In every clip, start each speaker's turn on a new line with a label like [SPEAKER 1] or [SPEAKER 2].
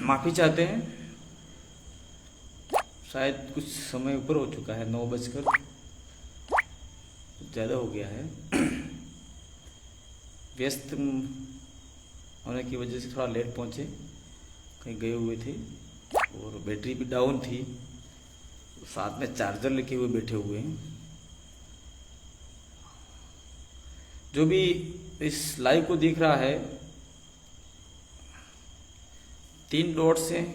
[SPEAKER 1] माफ़ी चाहते हैं। शायद कुछ समय ऊपर हो चुका है, 9 बजकर ज़्यादा हो गया है। व्यस्त होने की वजह से थोड़ा लेट पहुँचे, कहीं गए हुए थे और बैटरी भी डाउन थी, साथ में चार्जर लेके हुए बैठे हुए हैं। जो भी इस लाइव को देख रहा है, 3 डॉट से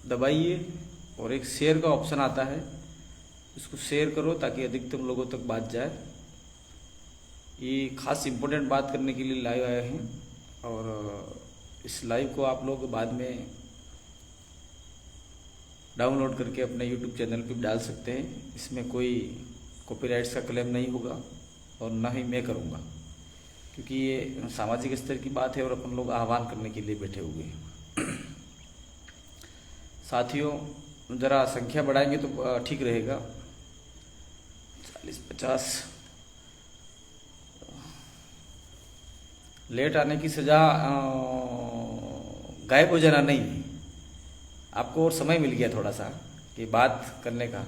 [SPEAKER 1] दबाइए और एक शेयर का ऑप्शन आता है, उसको शेयर करो ताकि अधिकतम लोगों तक बात जाए। ये खास इम्पोर्टेंट बात करने के लिए लाइव आए हैं और इस लाइव को आप लोग बाद में डाउनलोड करके अपने YouTube चैनल पे डाल सकते हैं। इसमें कोई कॉपीराइट्स का क्लेम नहीं होगा और ना ही मैं करूँगा, क्योंकि ये सामाजिक स्तर की बात है और अपन लोग आह्वान करने के लिए बैठे हुए हैं। साथियों, ज़रा संख्या बढ़ाएंगे तो ठीक रहेगा। 40-50 लेट आने की सज़ा गायब हो जाना नहीं है। आपको और समय मिल गया थोड़ा सा कि बात करने का।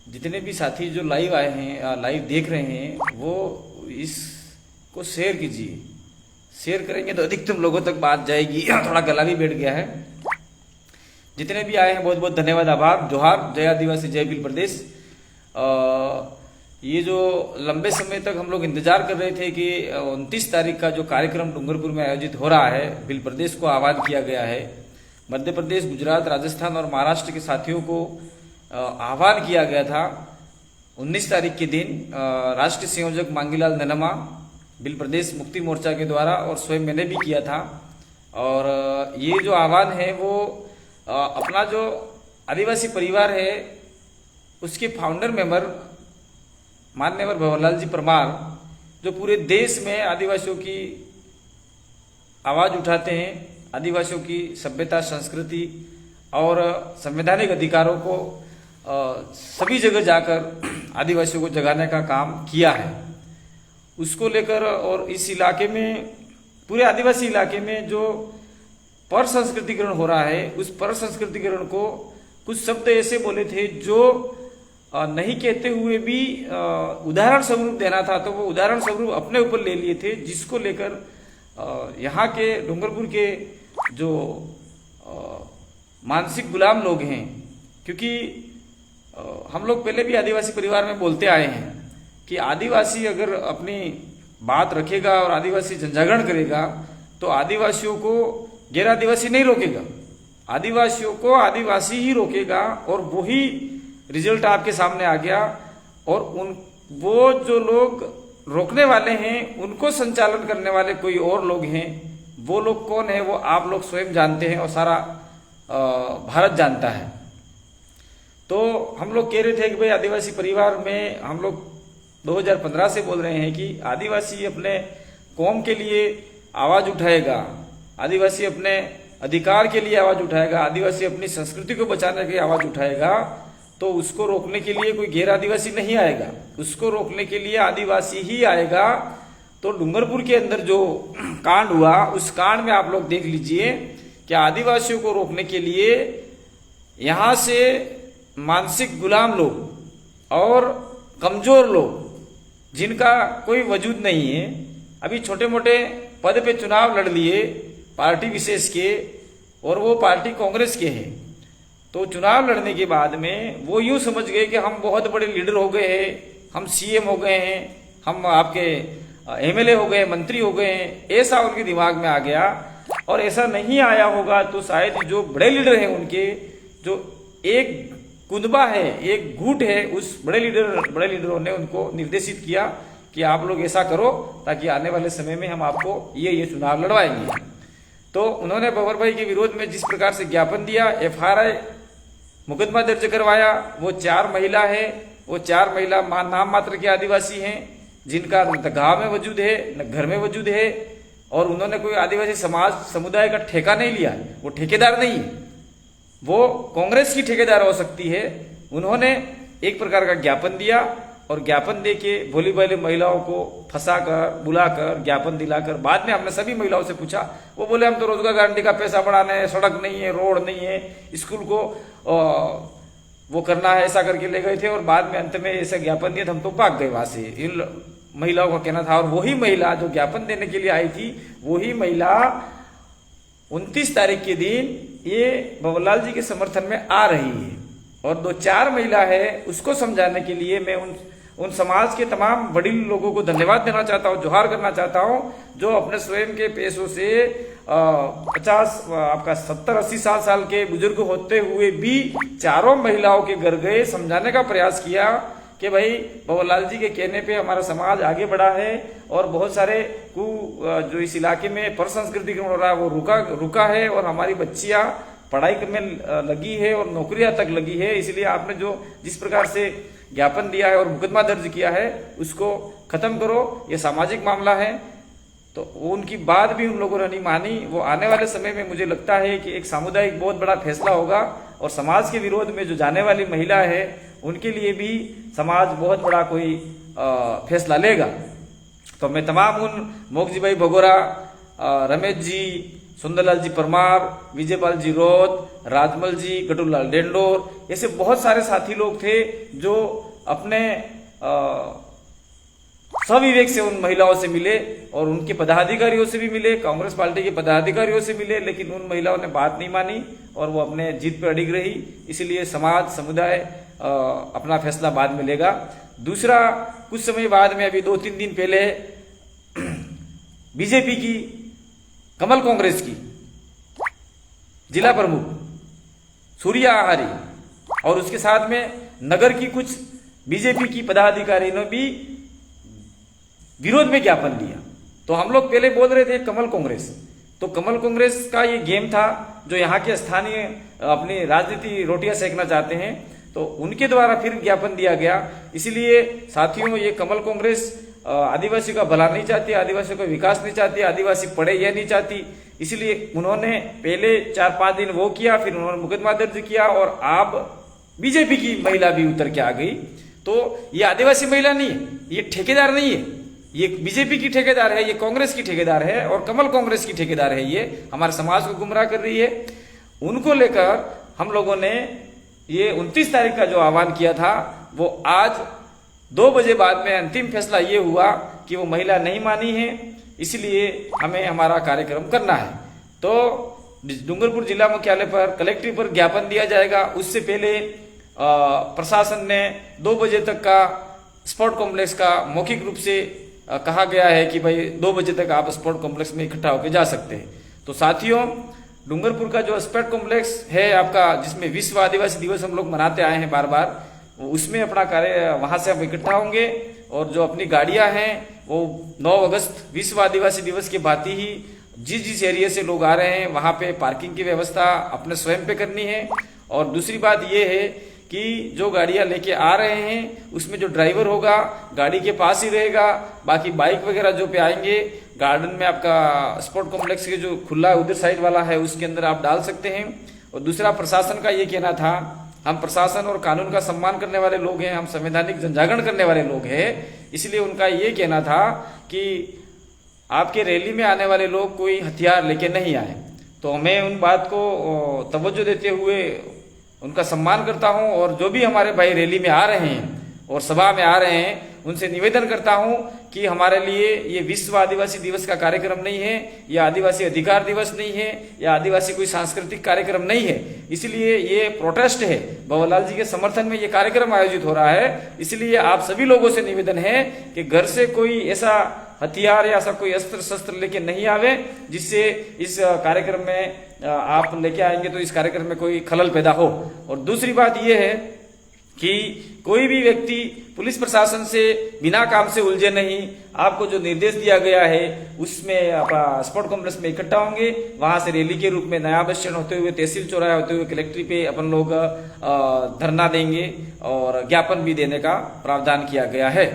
[SPEAKER 1] जितने भी साथी जो लाइव आए हैं, लाइव देख रहे हैं, वो इसको शेयर कीजिए। शेयर करेंगे तो अधिकतम लोगों तक बात जाएगी। थोड़ा गला भी बैठ गया है। जितने भी आए हैं बहुत बहुत धन्यवाद, आभार, जोहार, जय आदिवासी, जय भील प्रदेश। ये जो लंबे समय तक हम लोग इंतजार कर रहे थे कि 29 तारीख का जो कार्यक्रम डूंगरपुर में आयोजित हो रहा है, भील प्रदेश को आह्वान किया गया है। मध्य प्रदेश, गुजरात, राजस्थान और महाराष्ट्र के साथियों को आह्वान किया गया था 19 तारीख के दिन। राष्ट्रीय संयोजक मांगीलाल ननमा, भील प्रदेश मुक्ति मोर्चा के द्वारा, और स्वयं मैंने भी किया था। और ये जो आह्वान है वो अपना जो आदिवासी परिवार है उसके फाउंडर मेंबर माननीय भंवरलाल जी परमार, जो पूरे देश में आदिवासियों की आवाज़ उठाते हैं, आदिवासियों की सभ्यता, संस्कृति और संवैधानिक अधिकारों को सभी जगह जाकर आदिवासियों को जगाने का काम किया है। उसको लेकर और इस इलाके में, पूरे आदिवासी इलाके में जो पर संस्कृतिकरण हो रहा है, उस पर संस्कृतिकरण को कुछ शब्द ऐसे बोले थे जो नहीं कहते हुए भी उदाहरण स्वरूप देना था, तो वो उदाहरण स्वरूप अपने ऊपर ले लिए थे, जिसको लेकर यहाँ के डूंगरपुर के जो मानसिक गुलाम लोग हैं, क्योंकि हम लोग पहले भी आदिवासी परिवार में बोलते आए हैं कि आदिवासी अगर अपनी बात रखेगा और आदिवासी जनजागरण करेगा तो आदिवासियों को गैर आदिवासी नहीं रोकेगा, आदिवासियों को आदिवासी ही रोकेगा। और वही रिजल्ट आपके सामने आ गया। और वो जो लोग रोकने वाले हैं, उनको संचालन करने वाले कोई और लोग हैं। वो लोग कौन है वो आप लोग स्वयं जानते हैं और सारा भारत जानता है। तो हम लोग कह रहे थे कि भाई आदिवासी परिवार में हम लोग 2015 से बोल रहे हैं कि आदिवासी अपने कौम के लिए आवाज उठाएगा, आदिवासी अपने अधिकार के लिए आवाज उठाएगा, आदिवासी अपनी संस्कृति को बचाने की आवाज उठाएगा। तो उसको रोकने के लिए कोई गैर आदिवासी नहीं आएगा, उसको रोकने के लिए आदिवासी ही आएगा। तो डूंगरपुर के अंदर जो कांड हुआ, उस कांड में आप लोग देख लीजिए कि आदिवासियों को रोकने के लिए यहाँ से मानसिक गुलाम लोग और कमजोर लोग, जिनका कोई वजूद नहीं है, अभी छोटे मोटे पद पे चुनाव लड़ लिए पार्टी विशेष के, और वो पार्टी कांग्रेस के हैं। तो चुनाव लड़ने के बाद में वो यूं समझ गए कि हम बहुत बड़े लीडर हो गए हैं, हम सीएम हो गए हैं, हम आपके एमएलए हो गए, मंत्री हो गए हैं, ऐसा उनके दिमाग में आ गया। और ऐसा नहीं आया होगा तो शायद जो बड़े लीडर हैं उनके, जो एक कुनबा है, एक गुट है, उस बड़े लीडरों ने उनको निर्देशित किया कि आप लोग ऐसा करो ताकि आने वाले समय में हम आपको ये चुनाव लड़वाएंगे। तो उन्होंने भंवर भाई के विरोध में जिस प्रकार से ज्ञापन दिया, एफआईआर मुकदमा दर्ज करवाया, वो 4 महिला है, वो 4 महिला नाम मात्र के आदिवासी हैं, जिनका न गांव में वजूद है न घर में वजूद है। और उन्होंने कोई आदिवासी समाज समुदाय का ठेका नहीं लिया, वो ठेकेदार नहीं है, वो कांग्रेस की ठेकेदार हो सकती है। उन्होंने एक प्रकार का ज्ञापन दिया और ज्ञापन दे के भोली भाली महिलाओं को फंसाकर बुलाकर ज्ञापन दिलाकर बाद में हमने सभी महिलाओं से पूछा, वो बोले हम तो रोजगार गारंटी का पैसा बढ़ाना है, सड़क नहीं है, रोड नहीं है, स्कूल को वो करना है, ऐसा करके ले गए थे। और बाद में अंत में ऐसा ज्ञापन दिया तो हम तो भाग गए वहां से। इन महिलाओं का कहना था। और वही महिला जो ज्ञापन देने के लिए आई थी, वही महिला 29 तारीख के दिन ये भंवरलाल जी के समर्थन में आ रही है। और 2-4 महिला है, उसको समझाने के लिए मैं उन समाज के तमाम वडील लोगों को धन्यवाद देना चाहता हूँ, जोहार करना चाहता हूँ, जो अपने स्वयं के पैसों से 70-80 साल के बुजुर्ग होते हुए भी चारों महिलाओं के घर गए, समझाने का प्रयास किया कि भाई भंवरलाल जी के कहने पे हमारा समाज आगे बढ़ा है और बहुत सारे जो इस इलाके में पर संस्कृतिकरण हो रहा है वो रुका है और हमारी बच्चियां पढ़ाई में लगी है और नौकरियां तक लगी है। इसलिए आपने जो जिस प्रकार से ज्ञापन दिया है और मुकदमा दर्ज किया है उसको खत्म करो, ये सामाजिक मामला है। तो उनकी बात भी उन लोगों ने नहीं मानी। वो आने वाले समय में मुझे लगता है कि एक सामुदायिक बहुत बड़ा फैसला होगा और समाज के विरोध में जो जाने वाली महिला है उनके लिए भी समाज बहुत बड़ा कोई फैसला लेगा। तो मैं तमाम उन मोगजी भाई भगोरा, रमेश जी, सुंदरलाल जी परमार, विजयपाल जी रोत, राजमल जी, गटूलाल डेंडोर, ऐसे बहुत सारे साथी लोग थे जो अपने सविवेक से उन महिलाओं से मिले और उनके पदाधिकारियों से भी मिले, कांग्रेस पार्टी के पदाधिकारियों से मिले, लेकिन उन महिलाओं ने बात नहीं मानी और वो अपने जीत पर अडिग रही। इसलिए समाज समुदाय अपना फैसला बाद में लेगा। दूसरा, कुछ समय बाद में अभी 2-3 दिन पहले बीजेपी की, कमल कांग्रेस की जिला प्रमुख सूर्या आहारी और उसके साथ में नगर की कुछ बीजेपी की पदाधिकारी ने भी विरोध में ज्ञापन दिया। तो हम लोग पहले बोल रहे थे कमल कांग्रेस, तो कमल कांग्रेस का ये गेम था जो यहाँ के स्थानीय अपनी राजनीति रोटियां सेकना चाहते हैं, तो उनके द्वारा फिर ज्ञापन दिया गया। इसलिए साथियों, ये कमल कांग्रेस आदिवासी का भला नहीं चाहती, आदिवासियों का विकास नहीं चाहती, आदिवासी पढ़े यह नहीं चाहती। इसलिए उन्होंने पहले 4-5 दिन वो किया, फिर उन्होंने मुकदमा दर्ज किया और अब बीजेपी की महिला भी उतर के आ गई। तो ये आदिवासी महिला नहीं है, ये ठेकेदार नहीं है, ये बीजेपी की ठेकेदार है, ये कांग्रेस की ठेकेदार है और कमल कांग्रेस की ठेकेदार है। ये हमारे समाज को गुमराह कर रही है। उनको लेकर हम लोगों ने ये 29 तारीख का जो आह्वान किया था वो आज 2 बजे बाद में अंतिम फैसला ये हुआ कि वो महिला नहीं मानी है, इसलिए हमें हमारा कार्यक्रम करना है। तो डूंगरपुर जिला मुख्यालय पर कलेक्टर पर ज्ञापन दिया जाएगा। उससे पहले प्रशासन ने 2 बजे तक का स्पोर्ट कॉम्प्लेक्स का मौखिक रूप से कहा गया है कि भाई 2 बजे तक आप स्पोर्ट कॉम्प्लेक्स में इकट्ठा होकर जा सकते हैं। तो साथियों, डूंगरपुर का जो स्पोर्ट कॉम्प्लेक्स है आपका, जिसमें विश्व आदिवासी दिवस हम लोग मनाते आए हैं बार बार, उसमें अपना कार्य वहां से हम इकट्ठा होंगे और जो अपनी गाड़ियां हैं वो 9 अगस्त विश्व आदिवासी दिवस के भांति ही जिस एरिया से लोग आ रहे हैं वहां पे पार्किंग की व्यवस्था अपने स्वयं पे करनी है। और दूसरी बात ये है कि जो गाड़ियां लेके आ रहे हैं उसमें जो ड्राइवर होगा गाड़ी के पास ही रहेगा, बाकी बाइक वगैरह जो पे आएंगे गार्डन में आपका स्पोर्ट कॉम्प्लेक्स के जो खुला उधर साइड वाला है उसके अंदर आप डाल सकते हैं। और दूसरा, प्रशासन का ये कहना था, हम प्रशासन और कानून का सम्मान करने वाले लोग हैं, हम संवैधानिक जनजागरण करने वाले लोग हैं, इसलिए उनका ये कहना था कि आपके रैली में आने वाले लोग कोई हथियार लेके नहीं आए। तो मैं उन बात को तवज्जो देते हुए उनका सम्मान करता हूं और जो भी हमारे भाई रैली में आ रहे हैं और सभा में आ रहे हैं उनसे निवेदन करता हूं कि हमारे लिए ये विश्व आदिवासी दिवस का कार्यक्रम नहीं है, ये आदिवासी अधिकार दिवस नहीं है, या आदिवासी कोई सांस्कृतिक कार्यक्रम नहीं है। इसलिए ये प्रोटेस्ट है, भंवरलाल जी के समर्थन में ये कार्यक्रम आयोजित हो रहा है। इसलिए आप सभी लोगों से निवेदन है कि घर से कोई ऐसा हथियार या ऐसा कोई अस्त्र शस्त्र लेके नहीं आवे जिससे इस कार्यक्रम में आप लेके आएंगे तो इस कार्यक्रम में कोई खलल पैदा हो। और दूसरी बात यह है कि कोई भी व्यक्ति पुलिस प्रशासन से बिना काम से उलझे नहीं। आपको जो निर्देश दिया गया है उसमें आप स्पोर्ट कॉम्प्लेक्स में इकट्ठा होंगे, वहां से रैली के रूप में नया बस स्टैंड होते हुए तहसील चौराहा होते हुए कलेक्ट्री पे अपन लोग धरना देंगे और ज्ञापन भी देने का प्रावधान किया गया है।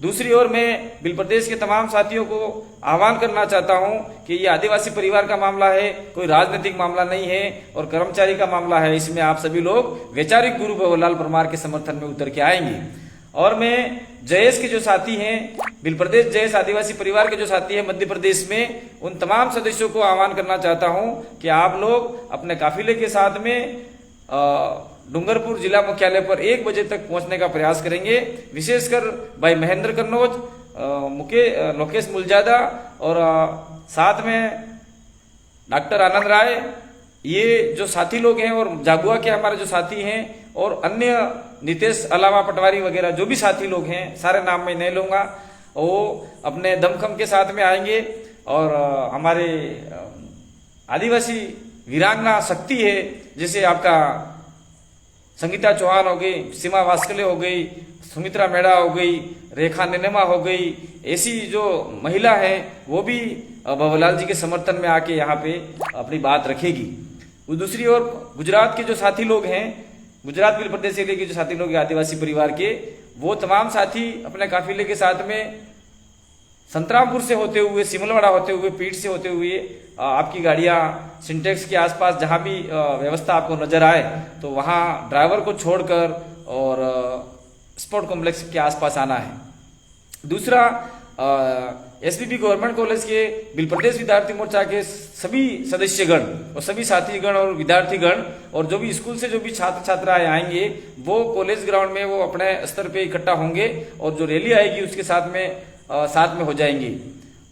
[SPEAKER 1] दूसरी ओर मैं बिल प्रदेश के तमाम साथियों को आह्वान करना चाहता हूं कि ये आदिवासी परिवार का मामला है, कोई राजनीतिक मामला नहीं है और कर्मचारी का मामला है। इसमें आप सभी लोग वैचारिक गुरु भंवरलाल परमार के समर्थन में उतर के आएंगे। और मैं जयेश के जो साथी हैं, बिल प्रदेश जयेश आदिवासी परिवार के जो साथी हैं मध्य प्रदेश में, उन तमाम सदस्यों को आह्वान करना चाहता हूं कि आप लोग अपने काफिले के साथ में डूंगरपुर जिला मुख्यालय पर 1 बजे तक पहुंचने का प्रयास करेंगे। विशेषकर भाई महेंद्र कन्नौज, लोकेश मुलजादा और साथ में डॉक्टर आनंद राय, ये जो साथी लोग हैं, और जागुआ के हमारे जो साथी हैं, और अन्य नितेश अलावा पटवारी वगैरह जो भी साथी लोग हैं, सारे नाम मैं नहीं लूंगा, वो अपने दमखम के साथ में आएंगे। और हमारे आदिवासी वीरांगना शक्ति है, जैसे आपका संगीता चौहान हो गई, सीमा वास्कले हो गई, सुमित्रा मेड़ा हो गई, रेखा निनेमा हो गई, ऐसी जो महिला है वो भी भवरलाल जी के समर्थन में आके यहाँ पे अपनी बात रखेगी। दूसरी ओर गुजरात के जो साथी लोग हैं, गुजरात बिल प्रदेश एरिया के जो साथी लोग हैं आदिवासी परिवार के, वो तमाम साथी अपने काफिले के साथ में संतरामपुर से होते हुए, सिमलवाड़ा होते हुए, पीठ से होते हुए आपकी गाड़ियां सिंटेक्स के आसपास जहां भी व्यवस्था आपको नजर आए तो वहां ड्राइवर को छोड़कर और स्पोर्ट कॉम्प्लेक्स के आसपास आना है। दूसरा, एसबीबी गवर्नमेंट कॉलेज के बिल प्रदेश विद्यार्थी मोर्चा के सभी सदस्यगण और सभी साथीगण और विद्यार्थीगण और जो भी स्कूल से जो भी छात्र छात्राएं आएंगे वो कॉलेज ग्राउंड में वो अपने स्तर पे इकट्ठा होंगे और जो रैली आएगी उसके साथ में हो जाएंगी।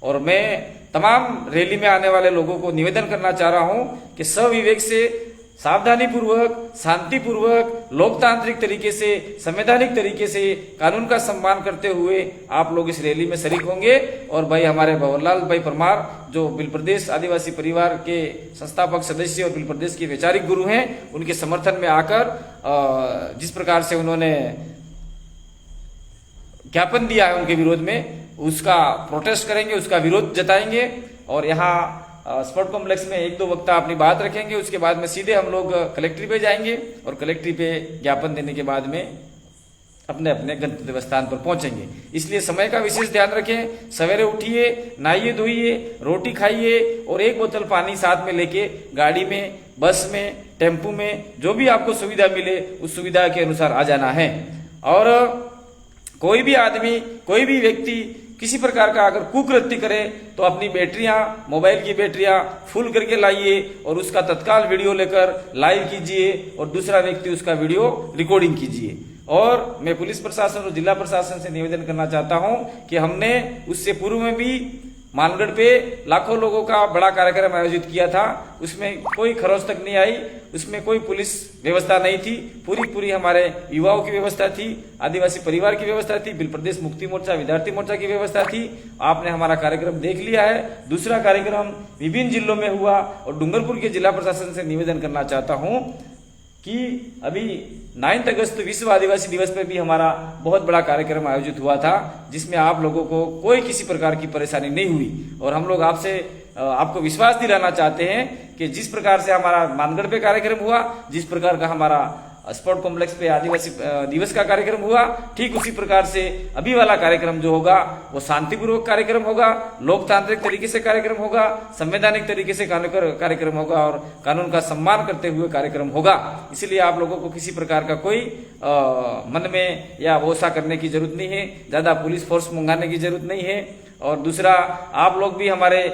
[SPEAKER 1] और मैं तमाम रैली में आने वाले लोगों को निवेदन करना चाह रहा हूं कि सविवेक से, सावधानी पूर्वक, शांति पूर्वक, लोकतांत्रिक तरीके से, संवैधानिक तरीके से, कानून का सम्मान करते हुए आप लोग इस रैली में शरीक होंगे। और भाई हमारे भवरलाल भाई परमार जो बिल प्रदेश आदिवासी परिवार के संस्थापक सदस्य और बिल प्रदेश के वैचारिक गुरु हैं, उनके समर्थन में आकर जिस प्रकार से उन्होंने ज्ञापन दिया है उनके विरोध में, उसका प्रोटेस्ट करेंगे, उसका विरोध जताएंगे। और यहाँ स्पोर्ट कॉम्प्लेक्स में 1-2 वक्ता अपनी बात रखेंगे। उसके बाद में सीधे हम लोग कलेक्ट्री पे जाएंगे और कलेक्ट्री पे ज्ञापन देने के बाद में अपने अपने गंतव्य स्थान पर पहुंचेंगे। इसलिए समय का विशेष ध्यान रखें। सवेरे उठिए, नहाइए धोइए, रोटी खाइए और 1 बोतल पानी साथ में लेके गाड़ी में, बस में, टेम्पू में, जो भी आपको सुविधा मिले उस सुविधा के अनुसार आ जाना है। और कोई भी आदमी, कोई भी व्यक्ति किसी प्रकार का अगर कुकृत्य करे तो अपनी बैटरियां, मोबाइल की बैटरियां फुल करके लाइए और उसका तत्काल वीडियो लेकर लाइव कीजिए और दूसरा व्यक्ति उसका वीडियो रिकॉर्डिंग कीजिए। और मैं पुलिस प्रशासन और जिला प्रशासन से निवेदन करना चाहता हूं कि हमने उससे पूर्व में भी मानगढ़ पे लाखों लोगों का बड़ा कार्यक्रम आयोजित किया था, उसमें कोई खरोच तक नहीं आई, उसमें कोई पुलिस व्यवस्था नहीं थी, पूरी हमारे युवाओं की व्यवस्था थी, आदिवासी परिवार की व्यवस्था थी, बिल प्रदेश मुक्ति मोर्चा, विद्यार्थी मोर्चा की व्यवस्था थी। आपने हमारा कार्यक्रम देख लिया है। दूसरा कार्यक्रम विभिन्न जिलों में हुआ और डूंगरपुर के जिला प्रशासन से निवेदन करना चाहता हूं कि अभी 9 अगस्त विश्व आदिवासी दिवस पर भी हमारा बहुत बड़ा कार्यक्रम आयोजित हुआ था, जिसमें आप लोगों को कोई किसी प्रकार की परेशानी नहीं हुई। और हम लोग आपको विश्वास दिलाना चाहते हैं कि जिस प्रकार से हमारा मानगढ़ पे कार्यक्रम हुआ, जिस प्रकार का हमारा स्पोर्ट कॉम्प्लेक्स पे आदिवासी दिवस का कार्यक्रम हुआ, ठीक उसी प्रकार से अभी वाला कार्यक्रम जो होगा वो शांतिपूर्वक कार्यक्रम होगा, लोकतांत्रिक तरीके से कार्यक्रम होगा, संवैधानिक तरीके से कार्यक्रम होगा और कानून का सम्मान करते हुए कार्यक्रम होगा। इसलिए आप लोगों को किसी प्रकार का कोई मन में या भरोसा करने की जरूरत नहीं है, ज्यादा पुलिस फोर्स मंगाने की जरूरत नहीं है। और दूसरा, आप लोग भी हमारे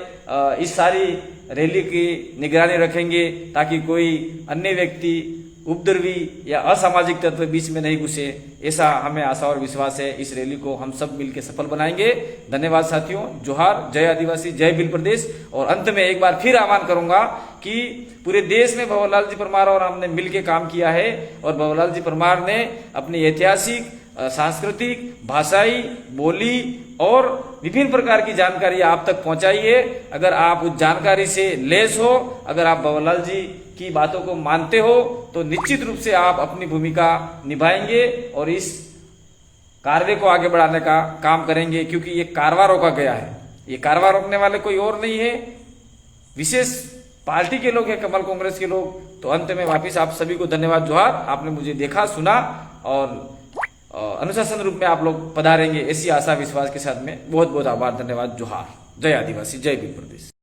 [SPEAKER 1] इस सारी रैली की निगरानी रखेंगे ताकि कोई अन्य व्यक्ति, उपद्रवी या असामाजिक तत्व बीच में नहीं घुसे, ऐसा हमें आशा और विश्वास है। इस रैली को हम सब मिलकर सफल बनाएंगे। धन्यवाद साथियों। जोहार, जय आदिवासी, जय बिल प्रदेश। और अंत में एक बार फिर आह्वान करूंगा कि पूरे देश में भवरलाल जी परमार और हमने मिलकर काम किया है और भवरलाल जी परमार ने अपनी ऐतिहासिक, सांस्कृतिक, भाषाई, बोली और विभिन्न प्रकार की जानकारी आप तक पहुंचाई है। अगर आप उस जानकारी से लैस हो, अगर आप भवरलाल जी की बातों को मानते हो तो निश्चित रूप से आप अपनी भूमिका निभाएंगे और इस कार्य को आगे बढ़ाने का काम करेंगे, क्योंकि ये कारवां रोका गया है। ये कारवां रोकने वाले कोई और नहीं है, विशेष पार्टी के लोग हैं, कमल कांग्रेस के लोग। तो अंत में वापिस आप सभी को धन्यवाद, जोहार। आपने मुझे देखा, सुना और अनुशासन रूप में आप लोग पधारेंगे, ऐसी आशा विश्वास के साथ में बहुत बहुत आभार, धन्यवाद, जोहार। जय आदिवासी, जय बिल प्रदेश।